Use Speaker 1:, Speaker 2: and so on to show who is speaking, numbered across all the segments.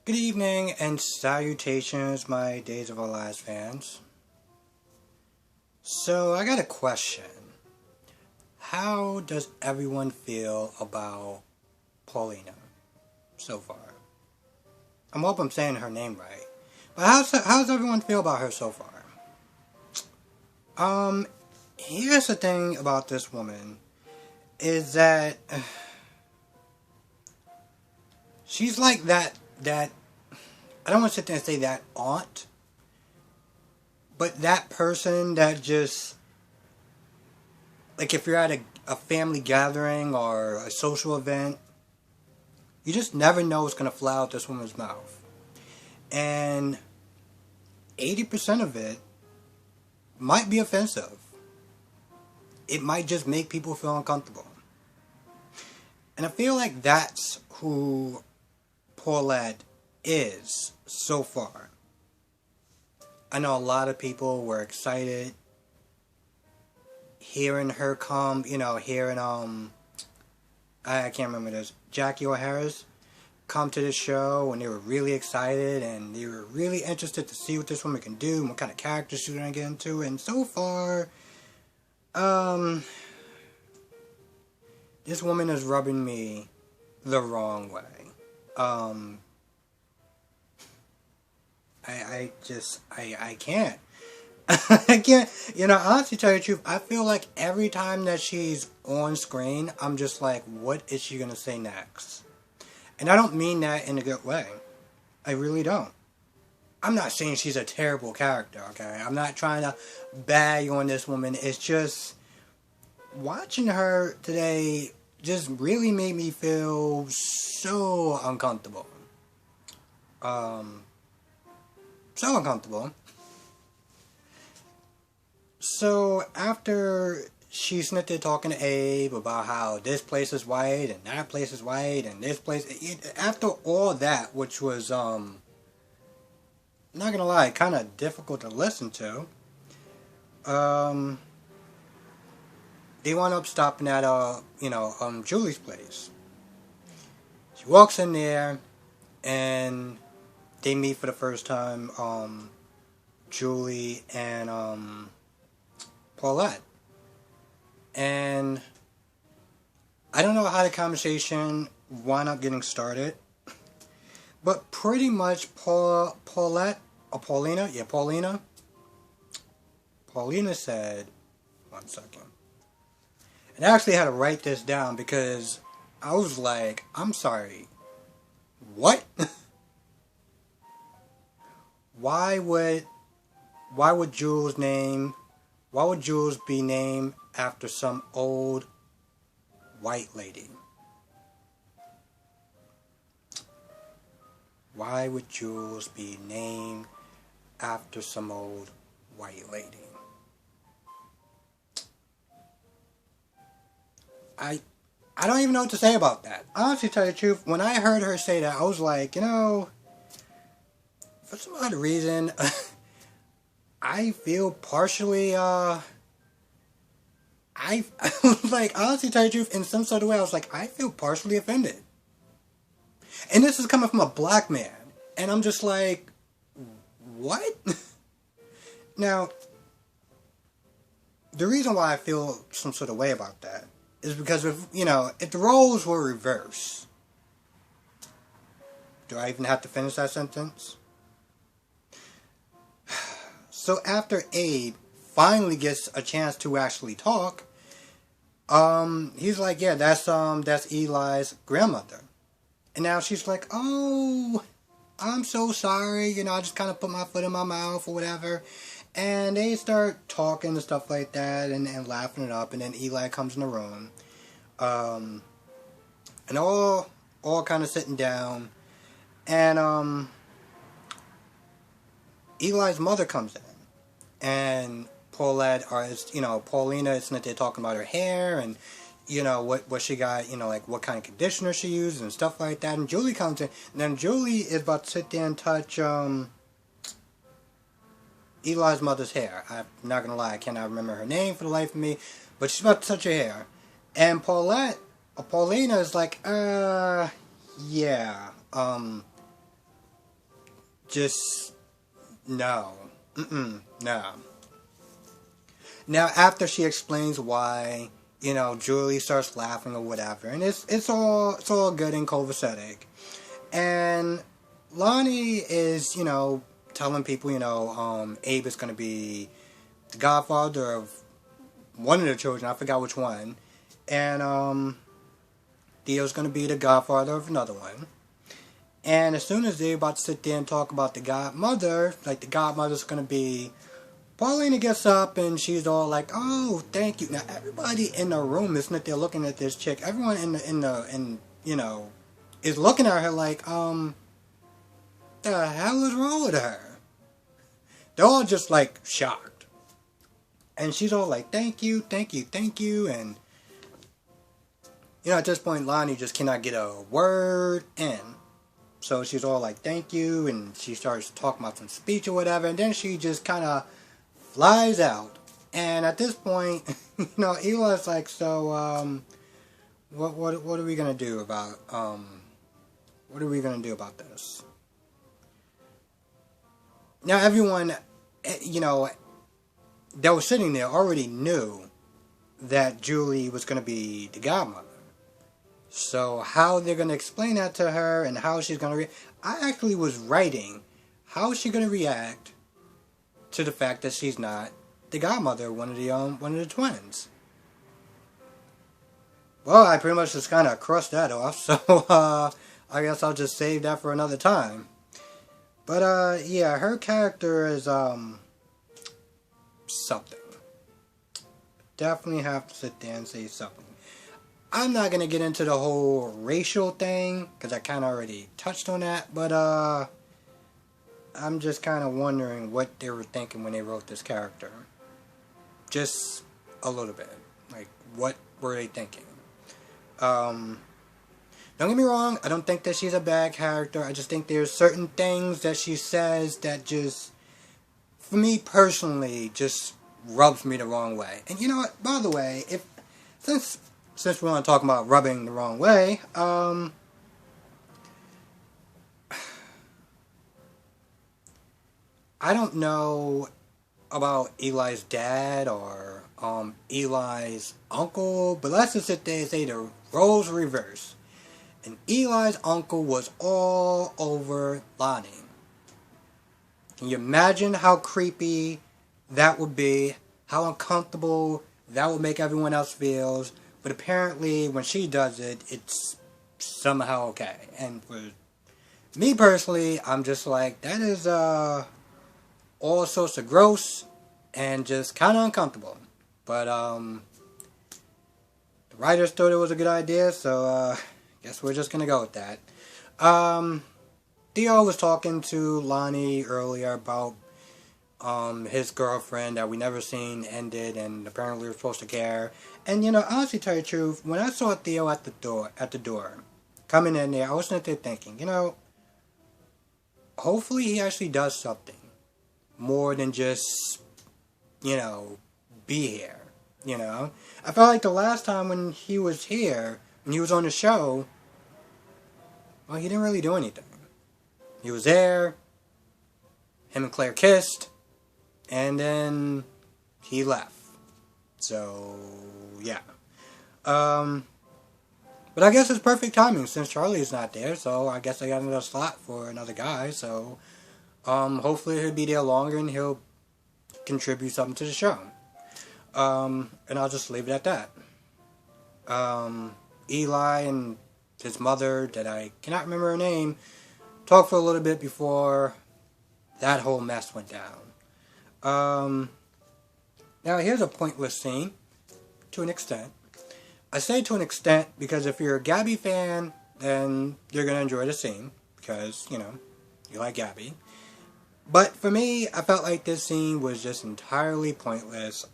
Speaker 1: Good evening and salutations, my Days of Our Lives fans. So, I got a question. How does everyone feel about Paulina so far? I hope I'm saying her name right. But how's everyone feel about her so far? Here's the thing about this woman is that she's like that I don't want to sit there and say that aunt, but that person that just, like, if you're at a family gathering or a social event, you just never know what's going to fly out this woman's mouth. And 80% of it might be offensive. It might just make people feel uncomfortable. And I feel like that's who Paulette is so far. I know a lot of people were excited hearing her come, hearing I can't remember this, Jackie O'Hara's come to the show, and they were really excited and they were really interested to see what this woman can do and what kind of character she's gonna get into. And so far, this woman is rubbing me the wrong way. I can't. I can't, honestly tell you the truth, I feel like every time that she's on screen, I'm just like, what is she going to say next? And I don't mean that in a good way. I really don't. I'm not saying she's a terrible character, okay? I'm not trying to bag on this woman. It's just, watching her today just really made me feel so uncomfortable. So uncomfortable. So after she's sitting there talking to Abe about how this place is white and that place is white and this place, after all that, which was not gonna lie, kind of difficult to listen to, they wound up stopping at Julie's place. She walks in there and they meet for the first time, Julie and Paulette. And I don't know how the conversation wound up getting started, but pretty much Paulina said, one second. And I actually had to write this down because I was like, I'm sorry, what? Why would Jules be named after some old white lady? Why would Jules be named after some old white lady? I don't even know what to say about that. Honestly, to tell you the truth, when I heard her say that, I was like, for some odd reason, I feel partially, like, honestly, to tell you the truth, in some sort of way, I was like, I feel partially offended. And this is coming from a black man. And I'm just like, what? Now, the reason why I feel some sort of way about that is because if the roles were reversed, do I even have to finish that sentence? So after Abe finally gets a chance to actually talk, he's like, yeah, that's Eli's grandmother. And now she's like, oh, I'm so sorry, I just kind of put my foot in my mouth or whatever. And they start talking and stuff like that and laughing it up. And then Eli comes in the room. And all kind of sitting down. And Eli's mother comes in. And Paulina is sitting there talking about her hair and, what she got, like what kind of conditioner she uses and stuff like that. And Julie comes in. And then Julie is about to sit there and touch, Eli's mother's hair. I'm not gonna lie, I cannot remember her name for the life of me, but she's about to touch her hair. And Paulina is like, yeah, just, no. No. Now, after she explains why, Julie starts laughing or whatever, and it's all good and copacetic. And Lonnie is, telling people, Abe is going to be the godfather of one of the children. I forgot which one. And Theo's going to be the godfather of another one. And as soon as they're about to sit there and talk about the godmother, like the godmother's going to be, Paulina gets up and she's all like, "Oh, thank you." Now everybody in the room is not there looking at this chick. Everyone is looking at her like, the hell is wrong with her? They're all just like shocked. And she's all like, "Thank you, thank you, thank you." And at this point Lonnie just cannot get a word in. So she's all like, "Thank you," and she starts talking about some speech or whatever, and then she just kind of flies out. And at this point, Eli's like, "So, what are we gonna do about this?" Now everyone, that was sitting there already knew that Julie was gonna be the godmother. So how they're gonna explain that to her and how she's gonna I actually was writing how is she gonna react to the fact that she's not the godmother of one of the twins. Well, I pretty much just kind of crossed that off, so I guess I'll just save that for another time. But yeah, her character is something. Definitely have to sit there and say something. I'm not gonna get into the whole racial thing because I kind of already touched on that, but I'm just kind of wondering what they were thinking when they wrote this character. Just a little bit. Like, what were they thinking? Don't get me wrong, I don't think that she's a bad character. I just think there's certain things that she says that just, for me personally, just rubs me the wrong way. And you know what? By the way, since we're on talking about rubbing the wrong way, I don't know about Eli's dad or Eli's uncle, but let's just sit there and say the roles reverse. And Eli's uncle was all over Lonnie. Can you imagine how creepy that would be? How uncomfortable that would make everyone else feel? But apparently, when she does it, it's somehow okay. And for me personally, I'm just like, that is all sorts of gross and just kind of uncomfortable. But the writers thought it was a good idea, so guess we're just gonna go with that. Theo was talking to Lonnie earlier about his girlfriend that we never seen ended, and apparently we're supposed to care. And honestly, tell you the truth, when I saw Theo at the door, coming in there, I was sitting there thinking, hopefully he actually does something more than just, be here. I felt like the last time when he was here, when he was on the show, well, he didn't really do anything. He was there, him and Claire kissed, and then he left. So, yeah. But I guess it's perfect timing since Charlie's not there, so I guess I got another slot for another guy, so hopefully he'll be there longer and he'll contribute something to the show. And I'll just leave it at that. Eli and his mother, that I cannot remember her name, talked for a little bit before that whole mess went down. Now here's a pointless scene, to an extent. I say to an extent because if you're a Gabby fan, then you're going to enjoy the scene, because, you like Gabby. But for me, I felt like this scene was just entirely pointless.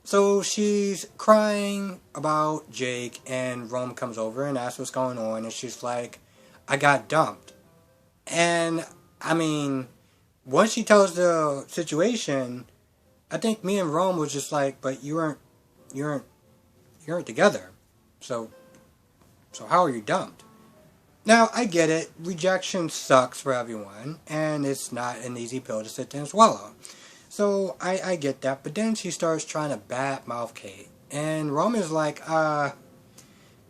Speaker 1: So she's crying about Jake, and Rome comes over and asks what's going on, and she's like, I got dumped. And, I mean, once she tells the situation, I think me and Rome was just like, but you weren't together. So how are you dumped? Now, I get it. Rejection sucks for everyone, and it's not an easy pill to sit there and swallow. So, I get that. But then she starts trying to badmouth Kate. And Roman's like,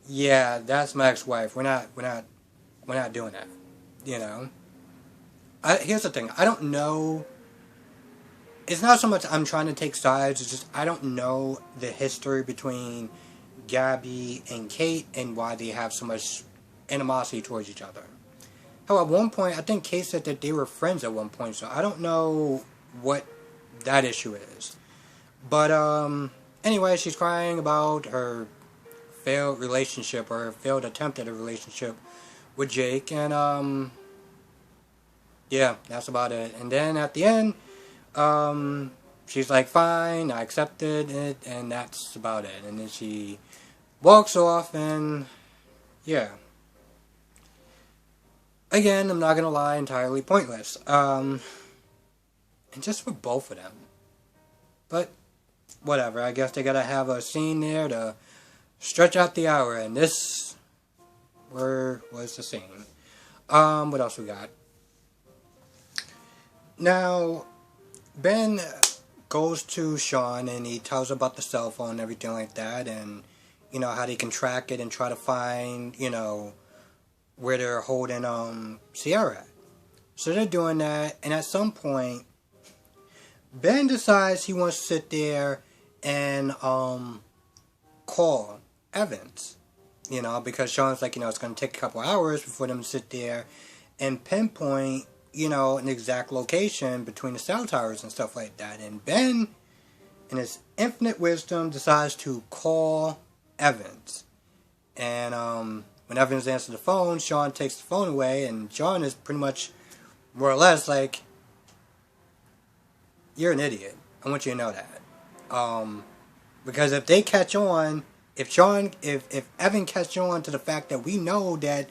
Speaker 1: yeah, that's my ex-wife. We're not doing that. You know? Here's the thing. I don't know. It's not so much I'm trying to take sides. It's just I don't know the history between Gabby and Kate and why they have so much animosity towards each other. Hell, at one point, I think Kate said that they were friends at one point, so I don't know what that issue is. But, anyway, she's crying about her failed relationship or failed attempt at a relationship with Jake, and, yeah, that's about it. And then at the end, she's like, fine, I accepted it, and that's about it. And then she walks off, and, yeah. Again, I'm not gonna lie, entirely pointless. And just for both of them. But, whatever, I guess they gotta have a scene there to stretch out the hour, and this was the scene. What else we got? Now, Ben goes to Sean and he tells her about the cell phone and everything like that, and, you know, how they can track it and try to find, you know, where they're holding, Sierra at. So they're doing that, and at some point, Ben decides he wants to sit there and, call Evans. You know, because Sean's like, you know, it's going to take a couple hours before them to sit there and pinpoint, you know, an exact location between the cell towers and stuff like that. And Ben, in his infinite wisdom, decides to call Evans. And when Evans answers the phone, Sean takes the phone away, and Sean is pretty much, more or less, like, you're an idiot. I want you to know that. Because if they catch on, if Evan catches on to the fact that we know that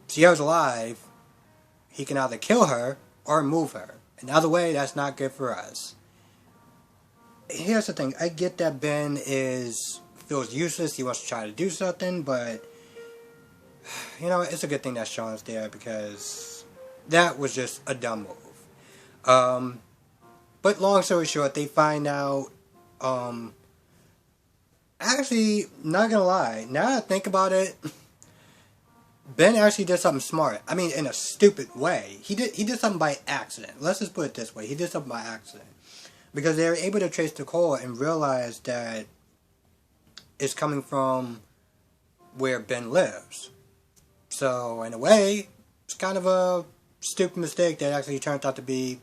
Speaker 1: Sierra's alive, he can either kill her or move her. And either way, that's not good for us. Here's the thing. I get that Ben feels useless. He wants to try to do something, but, you know, it's a good thing that Sean's there because that was just a dumb move. But long story short, they find out, actually, not gonna lie, now that I think about it, Ben actually did something smart. I mean, in a stupid way. He did something by accident. Let's just put it this way. He did something by accident. Because they were able to trace the call and realize that it's coming from where Ben lives. So, in a way, it's kind of a stupid mistake that actually turned out to be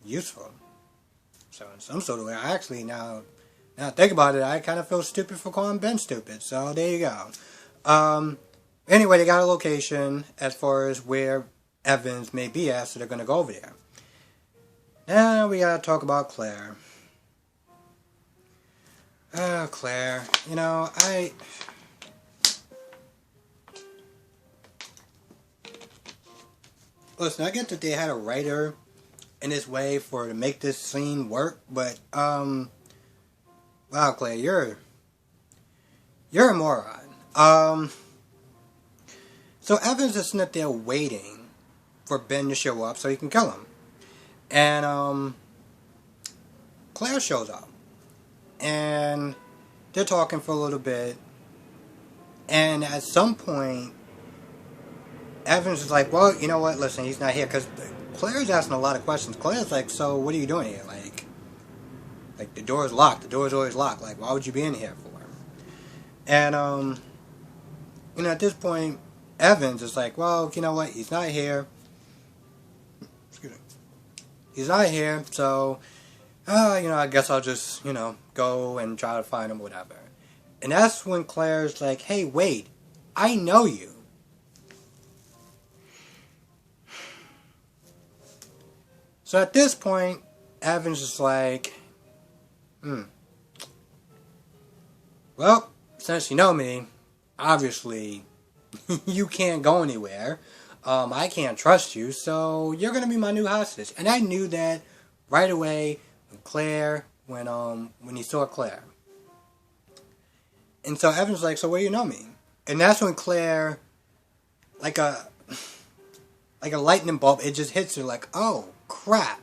Speaker 1: useful. So, in some sort of way, I actually, now I think about it, I kind of feel stupid for calling Ben stupid. So, there you go. Anyway, they got a location as far as where Evans may be at, so they're going to go over there. Now we got to talk about Claire. Claire. You know, Listen, I get that they had a writer in this way to make this scene work, but, wow, Claire, you're a moron. So Evans is sitting there waiting for Ben to show up so he can kill him. And, Claire shows up. And they're talking for a little bit. And at some point, Evans is like, well, you know what, listen, he's not here. Because Claire's asking a lot of questions. Claire's like, so what are you doing here? Like the door's locked. The door's always locked. Like, why would you be in here for? And, you know, at this point, Evans is like, well, you know what, he's not here. Excuse me. He's not here, so, you know, I guess I'll just, you know, go and try to find him, whatever. And that's when Claire's like, hey, wait, I know you. So at this point, Evans is like, well, since you know me, obviously, you can't go anywhere. I can't trust you, so you're gonna be my new hostage. And I knew that right away when he saw Claire. And so Evan's like, so where do you know me? And that's when Claire, like a lightning bulb. It just hits her like, oh crap.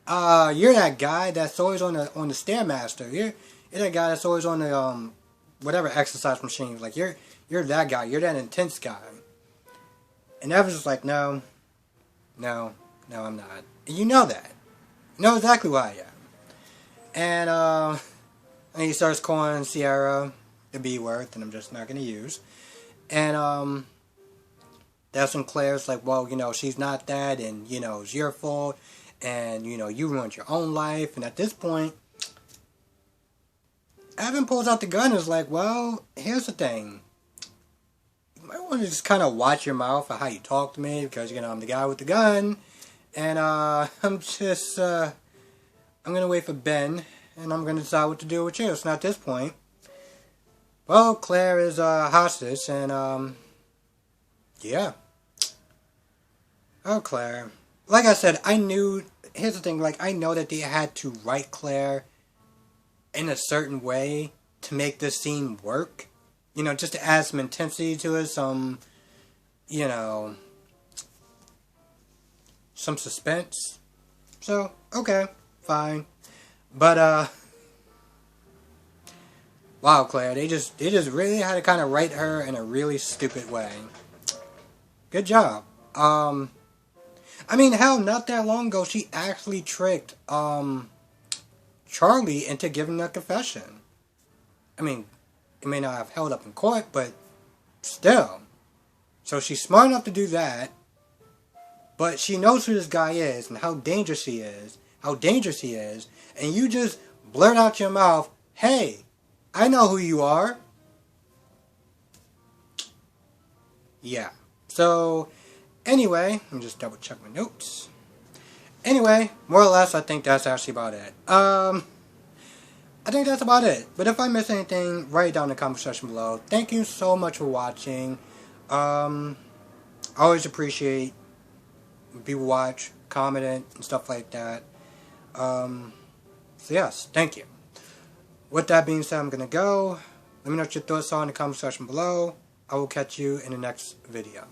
Speaker 1: You're that guy that's always on the Stairmaster. You're that guy that's always on the whatever exercise machine. Like you're that guy. You're that intense guy. And Evan's just like, no, I'm not. And you know that. You know exactly who I am. And he starts calling Sierra the B word that I'm just not going to use. And that's when Claire's like, well, you know, she's not that, and, you know, it's your fault, and, you know, you ruined your own life. And at this point, Evan pulls out the gun and is like, well, here's the thing. You might want to just kind of watch your mouth for how you talk to me, because, you know, I'm the guy with the gun. And I'm just, I'm going to wait for Ben, and I'm going to decide what to do with you. So at this point, well, Claire is hostage, and, yeah. Oh, Claire. Like I said, here's the thing, like, I know that they had to write Claire in a certain way to make this scene work. You know, just to add some intensity to it, some, you know, some suspense. So, okay, fine. But, wow, Claire, they just really had to kind of write her in a really stupid way. Good job. I mean, hell, not that long ago, she actually tricked, Charlie into giving a confession. I mean, it may not have held up in court, but still. So she's smart enough to do that, but she knows who this guy is and how dangerous he is, and you just blurt out your mouth, hey, I know who you are. Yeah. So, anyway, let me just double check my notes. Anyway, more or less, I think that's actually about it. I think that's about it. But if I miss anything, write it down in the comment section below. Thank you so much for watching. I always appreciate when people watch, comment, and stuff like that. So yes, thank you. With that being said, I'm going to go. Let me know what your thoughts are in the comment section below. I will catch you in the next video.